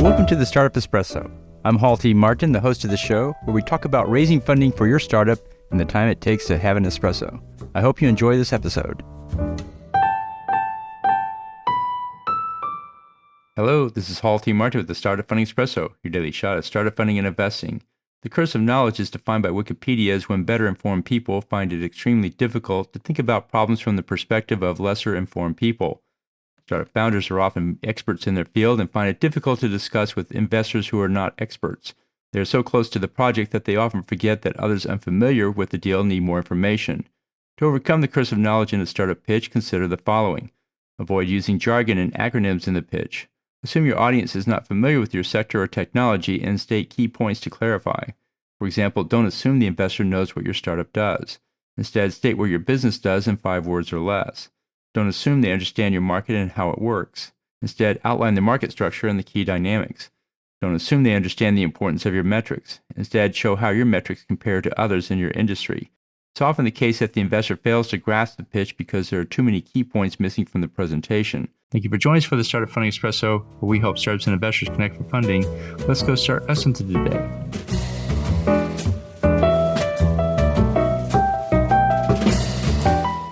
Welcome to the Startup Espresso. I'm Hall T. Martin, the host of the show, where we talk about raising funding for your startup and the time it takes to have an espresso. I hope you enjoy this episode. Hello, this is Hall T. Martin with the Startup Funding Espresso, your daily shot at startup funding and investing. The curse of knowledge is defined by Wikipedia as when better informed people find it extremely difficult to think about problems from the perspective of lesser informed people. Startup founders are often experts in their field and find it difficult to discuss with investors who are not experts. They are so close to the project that they often forget that others unfamiliar with the deal need more information. To overcome the curse of knowledge in a startup pitch, consider the following. Avoid using jargon and acronyms in the pitch. Assume your audience is not familiar with your sector or technology and state key points to clarify. For example, don't assume the investor knows what your startup does. Instead, state what your business does in 5 words or less. Don't assume they understand your market and how it works. Instead, outline the market structure and the key dynamics. Don't assume they understand the importance of your metrics. Instead, show how your metrics compare to others in your industry. It's often the case that the investor fails to grasp the pitch because there are too many key points missing from the presentation. Thank you for joining us for the Startup Funding Espresso, where we help startups and investors connect for funding. Let's go start us into today.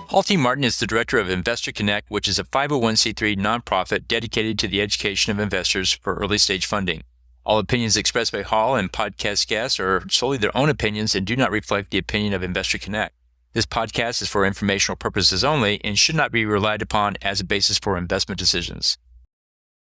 Hall T. Martin is the director of Investor Connect, which is a 501c3 nonprofit dedicated to the education of investors for early-stage funding. All opinions expressed by Hall and podcast guests are solely their own opinions and do not reflect the opinion of Investor Connect. This podcast is for informational purposes only and should not be relied upon as a basis for investment decisions.